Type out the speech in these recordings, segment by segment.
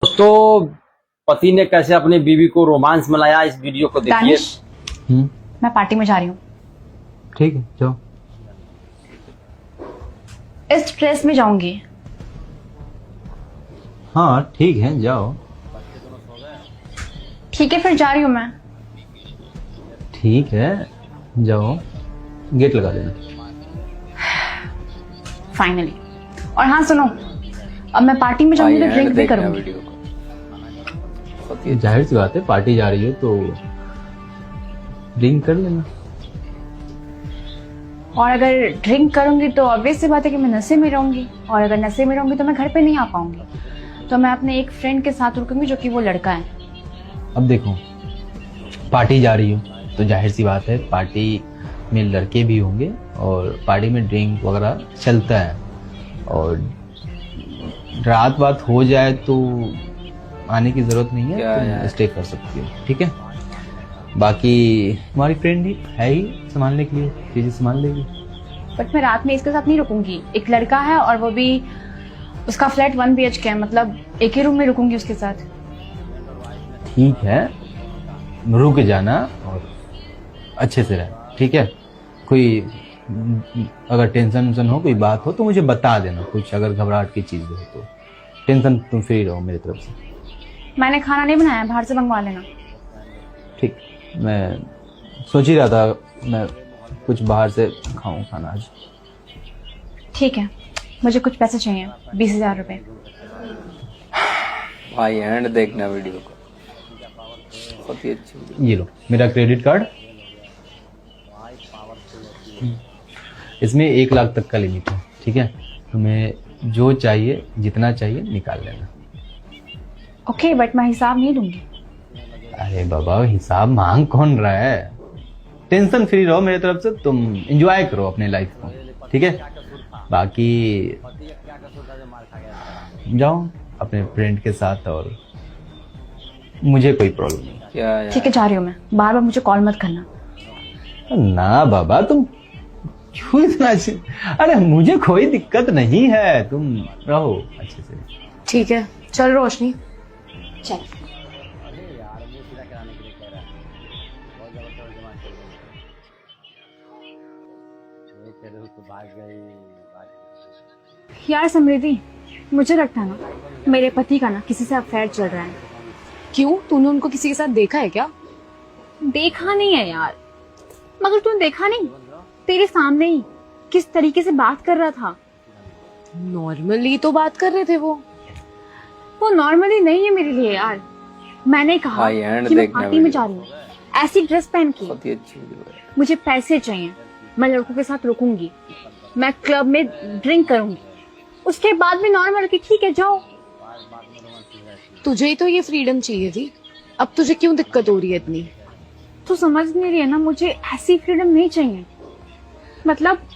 तो पति ने कैसे अपनी बीवी को रोमांस में लाया, इस वीडियो को देखिए। दानिश, मैं पार्टी में जा रही हूँ। ठीक है जाओ। इस ड्रेस में जाऊंगी। हाँ ठीक है जाओ। ठीक है फिर जा रही हूँ मैं। ठीक है जाओ, गेट लगा देना। फाइनली। और हाँ सुनो, अब मैं पार्टी में जाऊंगी तो ड्रिंक भी करूंगी। जाहिर सी बात है, पार्टी जा रही हो तो ड्रिंक कर लेना। और अगर ड्रिंक करूंगी तो ऑब्वियस सी बात है कि मैं नशे में रहूंगी, और अगर नशे में रहूंगी तो मैं घर पे नहीं आ पाऊंगी। तो मैं अपने एक फ्रेंड के साथ रुकूंगी जो कि वो लड़का है। अब देखो, पार्टी जा रही हो तो जाहिर सी बात है पार्टी में लड़के भी होंगे और पार्टी में ड्रिंक वगैरह चलता है। और रात बात हो जाए तो आने की जरूरत नहीं है, तुम स्टे कर सकती हो। ठीक है, बाकी हमारी फ्रेंड ही है ही संभालने के लिए, चीजें संभाल लेगी। बट मैं रात में इसके साथ नहीं रुकूंगी। एक लड़का है और वो भी, उसका फ्लैट 1 BHK है, मतलब एक ही रूम में रुकूंगी उसके साथ। ठीक है, रुक जाना और अच्छे से रह। ठीक है, कोई अगर टेंशन वेंशन हो, कोई बात हो तो मुझे बता देना। कुछ अगर घबराहट की चीज हो तो टेंशन तुम फ्री रहो मेरी तरफ से। मैंने खाना नहीं बनाया, बाहर से मंगवा लेना। ठीक, मैं सोच ही रहा था मैं कुछ बाहर से खाऊं खाना आज। ठीक है, मुझे कुछ पैसे चाहिए, 20,000 रुपए। भाई एंड देखना वीडियो को, बहुत ही अच्छी। ये लो मेरा क्रेडिट कार्ड, इसमें 1 लाख तक का लिमिट है। ठीक है, तुम्हें जो चाहिए जितना चाहिए निकाल लेना। ओके, बट मैं हिसाब नहीं दूंगी। अरे बाबा, हिसाब मांग कौन रहा है? टेंशन फ्री रहो मेरी तरफ से, तुम एंजॉय करो अपने लाइफ को। ठीक है, बाकी जाओ अपने फ्रेंड के साथ, और मुझे कोई प्रॉब्लम नहीं। ठीक है, जा रही हूँ मैं। बार बार मुझे कॉल मत करना। ना बाबा, तुम क्यों इतना अरे मुझे कोई दिक्कत नहीं है, तुम रहो अच्छे से। ठीक है, चल रोशनी चल। यार समृद्धि, मुझे लगता है ना मेरे पति का ना किसी से अफेयर चल रहा है। क्यों, तूने उनको किसी के साथ देखा है क्या? देखा नहीं है यार, मगर तूने देखा नहीं, तेरे सामने ही किस तरीके से बात कर रहा था। नॉर्मली तो बात कर रहे थे वो नॉर्मली नहीं है मेरे लिए यार। मैंने कहा कि मैं पार्टी में जा रही हूँ, ऐसी ड्रेस पहन के, बहुत ही अच्छी वीडियो है। मुझे पैसे चाहिए, मैं लड़कों के साथ रुकूंगी, मैं क्लब में ड्रिंक करूंगी, उसके बाद भी नॉर्मल की ठीक है जाओ। तुझे ही तो ये फ्रीडम चाहिए थी, अब तुझे क्यों दिक्कत हो रही है इतनी? तो समझ नहीं रही है ना, मुझे ऐसी फ्रीडम नहीं चाहिए। मतलब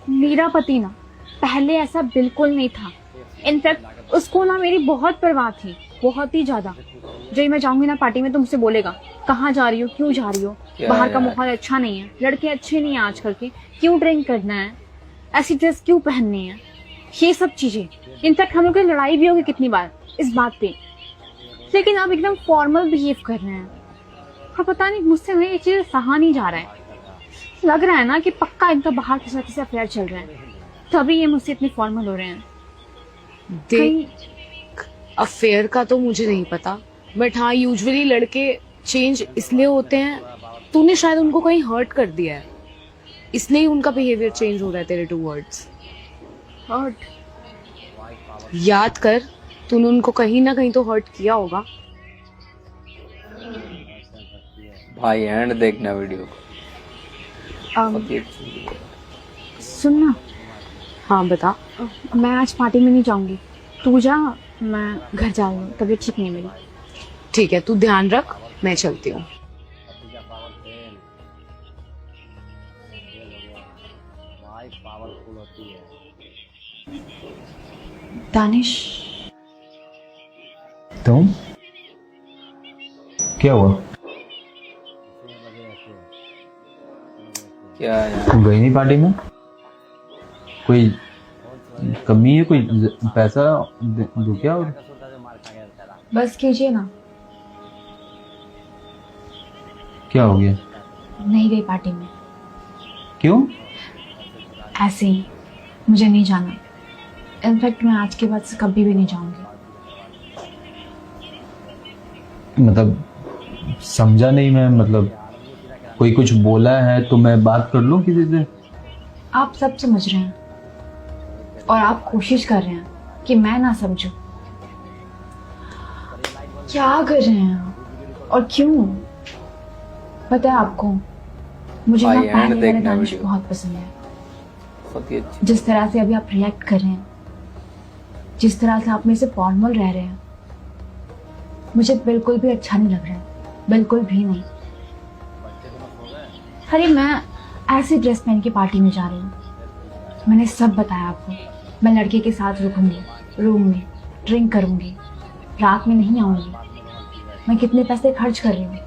मेरा पति ना पहले ऐसा बिल्कुल नहीं था। इनफैक्ट उसको ना मेरी बहुत परवाह थी, बहुत ही ज्यादा। जब मैं जाऊंगी ना पार्टी में तो मुझसे बोलेगा कहाँ जा रही हो, क्यों जा रही हो, बाहर का माहौल अच्छा नहीं है, लड़के अच्छे नहीं है आजकल के, क्यों ड्रिंक करना है, ऐसी ड्रेस क्यों पहननी है, ये सब चीजें। इनफैक्ट हम लोग की लड़ाई भी होगी कितनी बार इस बात पे, लेकिन अब एकदम फॉर्मल बिहेव कर रहे हैं। और पता नहीं मुझसे ना ये चीज सहा नहीं जा रहा है। लग रहा है ना कि पक्का इनका बाहर के साथ अफेयर चल रहा है, तभी ये मुझसे इतने फॉर्मल हो रहे हैं। देख, अफेयर का तो मुझे नहीं पता, बट हाँ यूजुअली लड़के चेंज इसलिए होते हैं, तूने शायद उनको कहीं हर्ट कर दिया है, इसलिए ही उनका बिहेवियर चेंज हो रहा है तेरे टूवर्ड्स। हर्ट? याद कर, तूने उनको कहीं ना कहीं तो हर्ट किया होगा। भाई एंड देखना वीडियो को, बहुत ही अच्छी वीडियो है। सुनना, हाँ बता। मैं आज पार्टी में नहीं जाऊंगी, तू जा, मैं घर जा रही हूँ, तबीयत ठीक नहीं मेरी। ठीक है, तू ध्यान रख, मैं चलती हूँ। दानिश, तुम क्या हुआ? क्या यार, तुम गई नहीं पार्टी में? कोई कमी है, कोई पैसा दो क्या? और बस कीजिए ना। क्या हो गया? नहीं गई पार्टी में, क्यों? ऐसे ही, मुझे नहीं जाना। इनफैक्ट मैं आज के बाद से कभी भी नहीं जाऊंगी। मतलब समझा नहीं मैं, मतलब कोई कुछ बोला है तो मैं बात कर लूं किसी से? आप सब समझ रहे हैं और आप कोशिश कर रहे हैं कि मैं ना समझूं। क्या कर रहे हैं आप और क्यों? पता है आपको, मुझे ना भाई, एंड पहले वाले देखना दानिश वीडियो। बहुत पसंद है। बहुत ही अच्छी। जिस तरह से अभी आप रिएक्ट कर रहे हैं, जिस तरह से आप मेरे से फॉर्मल रह रहे हैं, मुझे बिल्कुल भी अच्छा नहीं लग रहा है, बिल्कुल भी नहीं। अरे मैं ऐसी ड्रेस पहन के पार्टी में जा रही हूँ, मैंने सब बताया आपको। मैं लड़के के साथ रुकूंगी, रूम में ड्रिंक करूंगी, रात में नहीं आऊंगी। मैं कितने पैसे खर्च कर रही हूँ,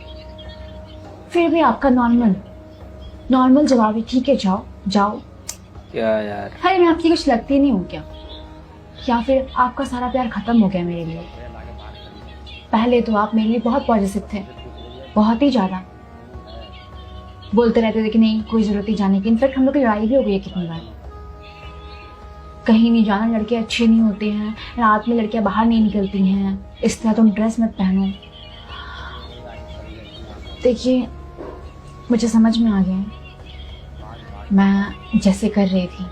फिर भी आपका नॉर्मल जवाब है ठीक है जाओ जाओ। क्या यार, अरे मैं आपकी कुछ लगती नहीं हूँ क्या? या फिर आपका सारा प्यार खत्म हो गया मेरे लिए? पहले तो आप मेरे लिए बहुत पॉजिटिव थे, बहुत ही ज्यादा। बोलते रहते थे कि नहीं कोई जरूरत नहीं जाने की। इनफैक्ट हम लोग की लड़ाई भी हो गई है कितनी बार। कहीं नहीं जाना, लड़के अच्छे नहीं होते हैं, रात में लड़कियां बाहर नहीं निकलती हैं, इस तरह तुम ड्रेस मत पहनो। देखिए मुझे समझ में आ गया, मैं जैसे कर रही थी,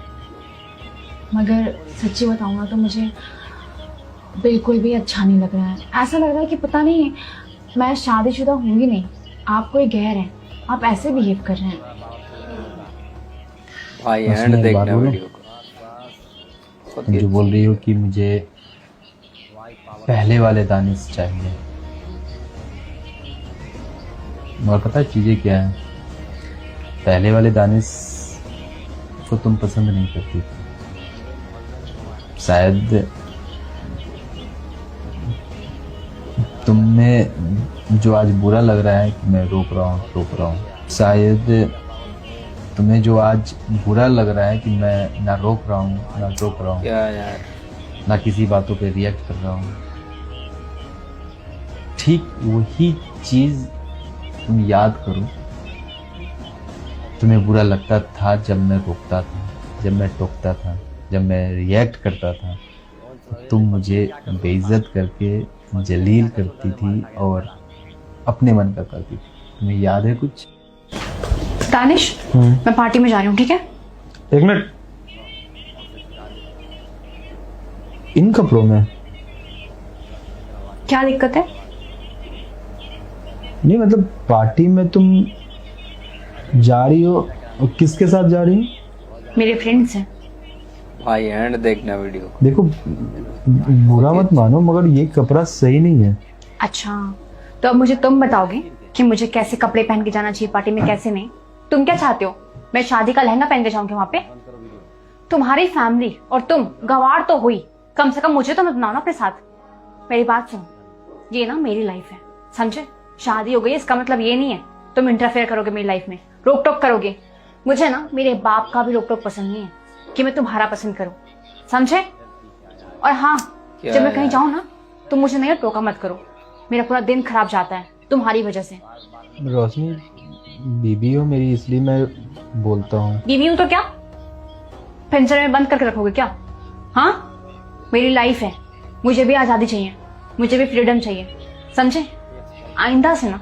मगर सच्ची बताऊँ ना तो मुझे बिल्कुल भी अच्छा नहीं लग रहा है। ऐसा लग रहा है कि पता नहीं मैं शादीशुदा होंगी नहीं, आप कोई गैर हैं, आप ऐसे बिहेव कर रहे हैं। भाई बस एंड मैं एक बात देखना बोलूं? वीडियो को। बहुत तुम ही जो अच्छी। बोल रही हो कि मुझे पहले वाले दानिश चाहिए, और पता है चीजें क्या है? पहले वाले दानिश को तुम पसंद नहीं करती थी, शायद तुम्हें जो आज बुरा लग रहा है कि मैं रोक रहा हूँ, शायद तुम्हें जो आज बुरा लग रहा है कि मैं ना रोक रहा हूँ ना टोक रहा हूँ, क्या यार, ना किसी बातों पे रिएक्ट कर रहा हूँ, ठीक वही चीज तुम याद करो। तुम्हें बुरा लगता था जब मैं रोकता था, जब मैं टोकता था, जब मैं रिएक्ट करता था, तुम मुझे बेइज्जत करके जलील करती थी और अपने मन का करती थी। तुम्हें याद है कुछ? दानिश, मैं पार्टी में जा रही हूँ, ठीक है? एक मिनट, इन कपड़ों में? क्या दिक्कत है? नहीं मतलब पार्टी में तुम जा रही हो और किसके साथ जा रही हो? मेरे फ्रेंड्स हैं। भाई एंड देखना वीडियो को। देखो बुरा मत मानो मगर ये कपड़ा सही नहीं है। अच्छा, तो अब मुझे तुम बताओगे कि मुझे कैसे कपड़े पहन के जाना चाहिए पार्टी में, कैसे नहीं? तुम क्या चाहते हो, मैं शादी का लहंगा पहन के जाऊंगी वहां पे? तुम्हारी फैमिली और तुम गवार तो हुई, कम से कम मुझे तो मत बनाओ ना अपने साथ। मेरी बात सुनो, ये ना मेरी लाइफ है, समझे? शादी हो गई इसका मतलब ये नहीं है तुम इंटरफेयर करोगे मेरी लाइफ में, रोक टोक करोगे। मुझे ना मेरे बाप का भी रोक टोक पसंद नहीं है कि मैं तुम्हारा पसंद करूं, समझे? और हाँ, जब मैं कहीं जाऊं ना तो मुझे नहीं टोका मत करो, मेरा पूरा दिन खराब जाता है तुम्हारी वजह से। रोशनी बीबी हो मेरी, इसलिए मैं बोलता हूँ। बीवी हूं तो क्या, पिंजरे में बंद करके रखोगे क्या? हाँ, मेरी लाइफ है, मुझे भी आजादी चाहिए, मुझे भी फ्रीडम चाहिए, समझे? आइंदा से ना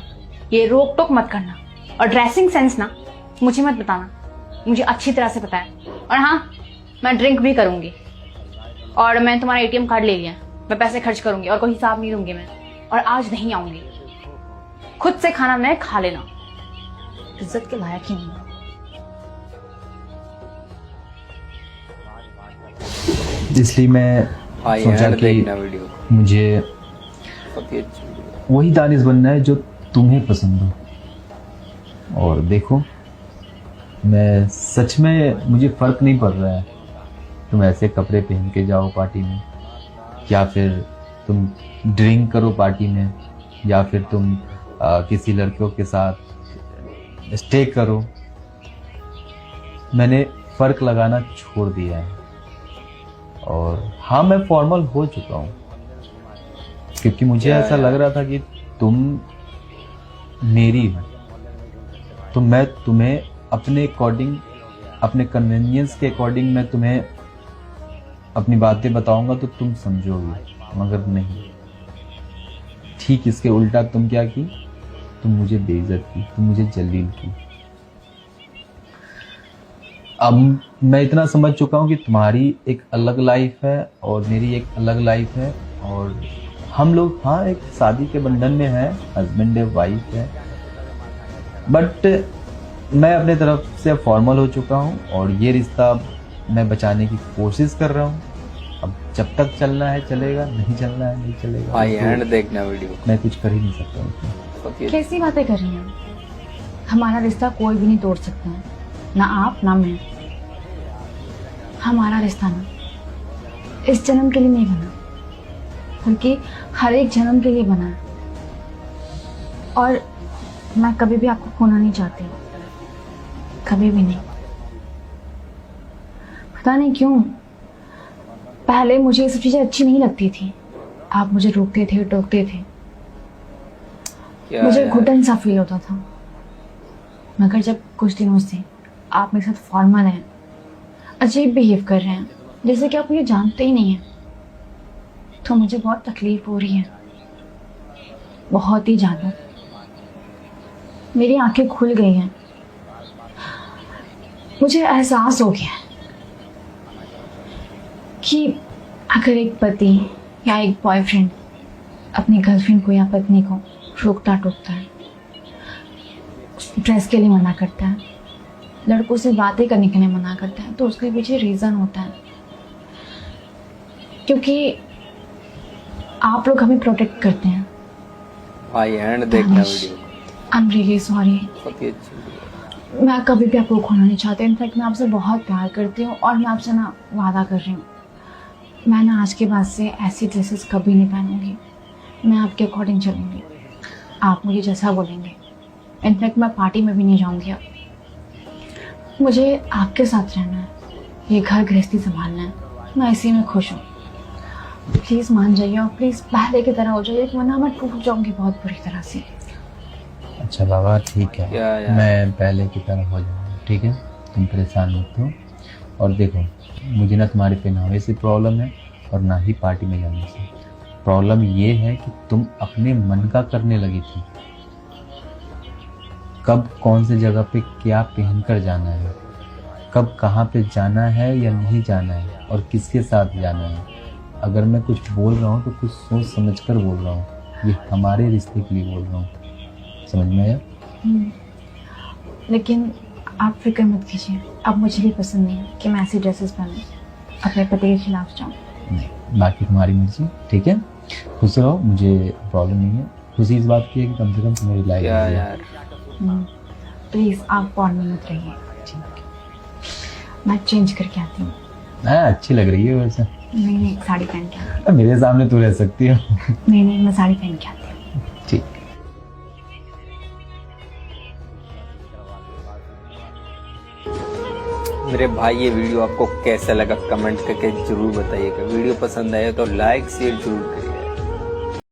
ये रोक टोक मत करना, और ड्रेसिंग सेंस ना मुझे मत बताना, मुझे अच्छी तरह से पता है। और हाँ, मैं ड्रिंक भी करूंगी, और मैं तुम्हारा एटीएम कार्ड ले लिया, मैं पैसे खर्च करूंगी और कोई हिसाब नहीं दूंगी मैं, और आज नहीं आऊंगी। खुद से खाना मैं खा लेना, इज्जत के लायक ही नहीं। इसलिए मैं भाई सोचा एंड कि देखना वीडियो को। मुझे बहुत ही अच्छी वीडियो। वही दानिश बनना है जो तुम्हें पसंद हो। और देखो मैं सच में, मुझे फर्क नहीं पड़ रहा है तुम ऐसे कपड़े पहन के जाओ पार्टी में, या फिर तुम ड्रिंक करो पार्टी में, या फिर तुम किसी लड़कियों के साथ स्टे करो। मैंने फर्क लगाना छोड़ दिया है, और हाँ मैं फॉर्मल हो चुका हूँ, क्योंकि मुझे क्या ऐसा यार? लग रहा था कि तुम मेरी हो, तो मैं तुम्हें अपने अकॉर्डिंग, अपने कन्वीनियंस के अकॉर्डिंग मैं तुम्हें अपनी बातें बताऊंगा तो तुम समझोगे, मगर नहीं। ठीक इसके उल्टा तुम क्या की, तुम मुझे बेइज्जत की, तुम मुझे जलील की। अब मैं इतना समझ चुका हूँ कि तुम्हारी एक अलग लाइफ है और मेरी एक अलग लाइफ है, और हम लोग हाँ एक शादी के बंधन में हैं, हस्बैंड है वाइफ है, बट मैं अपने तरफ से फॉर्मल हो चुका हूँ और ये रिश्ता मैं बचाने की कोशिश कर रहा हूँ। अब जब तक चलना है चलेगा, नहीं चलना है नहीं चलेगा। भाई तो एंड देखना वीडियो मैं कुछ कर ही नहीं सकता उसमें। ओके कैसी बातें कर रही हैं? हमारा रिश्ता कोई भी नहीं तोड़ सकता है, ना आप ना मैं। हमारा रिश्ता ना इस जन्म के लिए नहीं बना, बल्कि हर एक जन्म के लिए बना है। और मैं कभी भी आपको खोना नहीं चाहती, कभी भी नहीं। पता नहीं क्यों पहले मुझे ये सब चीजें अच्छी नहीं लगती थी। आप मुझे रोकते थे, टोकते थे, क्या मुझे यार? घुटन सा फील होता था। मगर जब कुछ दिनों से आप मेरे साथ फॉर्मल हैं, अजीब बिहेव कर रहे हैं, जैसे कि आप मुझे जानते ही नहीं हैं, तो मुझे बहुत तकलीफ हो रही है, बहुत ही ज़्यादा। मेरी आंखें खुल गई हैं, मुझे एहसास हो गया है कि अगर एक पति या एक बॉयफ्रेंड अपनी गर्लफ्रेंड को या पत्नी को रोकता टोकता है, ड्रेस के लिए मना करता है, लड़कों से बातें करने के लिए मना करता है, तो उसके पीछे रीज़न होता है, क्योंकि आप लोग हमें प्रोटेक्ट करते हैं। भाई एंड देखना video I am really sorry. बहुत ही अच्छी वीडियो। मैं कभी भी आपको खोना नहीं चाहती। इनफैक्ट मैं आपसे बहुत प्यार करती हूँ और मैं आपसे ना वादा कर रही हूँ, मैं ना आज के बाद से ऐसी ड्रेसेस कभी नहीं पहनूंगी। मैं आपके अकॉर्डिंग चलूँगी, आप मुझे जैसा बोलेंगे। इनफैक्ट मैं पार्टी में भी नहीं जाऊँगी अब। मुझे आपके साथ रहना है, ये घर गृहस्थी संभालना है, मैं इसी में खुश हूँ। प्लीज़ मान जाइए और प्लीज़ पहले की तरह हो जाइए, वरना मैं टूट जाऊँगी बहुत बुरी तरह से। अच्छा बाबा ठीक है, क्या यार? मैं पहले की तरह हो जाऊंगा, ठीक है, तुम परेशान मत हो। और देखो मुझे ना तुम्हारे पहनावे से प्रॉब्लम है और ना ही पार्टी में जाने से। प्रॉब्लम ये है कि तुम अपने मन का करने लगी थी। कब कौन सी जगह पे क्या पहन कर जाना है, कब कहाँ पे जाना है या नहीं जाना है, और किसके साथ जाना है। अगर मैं कुछ बोल रहा हूँ तो कुछ सोच समझ कर बोल रहा हूँ, ये हमारे रिश्ते के लिए बोल रहा हूँ, समझ में आया? लेकिन आप फिक्र मत कीजिए, अब मुझे भी पसंद नहीं है कि मैं ऐसी ड्रेसेस पहनूं, अपने पति के खिलाफ जाऊं। नहीं, बाकी तुम्हारी मर्जी, ठीक है, खुश रहो, मुझे प्रॉब्लम नहीं है। खुशी इस बात की है कि कम से कम तुम्हारी लाइफ क्या यार? प्लीज़ आप कॉल में मत रहिए, मैं चेंज करके आती हूँ। हाँ अच्छी लग रही है वैसे। नहीं साड़ी पहन के आती हूँ। मेरे सामने तू रह सकती हो। नहीं मैं साड़ी पहन के आती हूँ। ठीक। मेरे भाई ये वीडियो आपको कैसा लगा कमेंट करके जरूर बताइएगा। वीडियो पसंद आए तो लाइक शेयर जरूर करिए।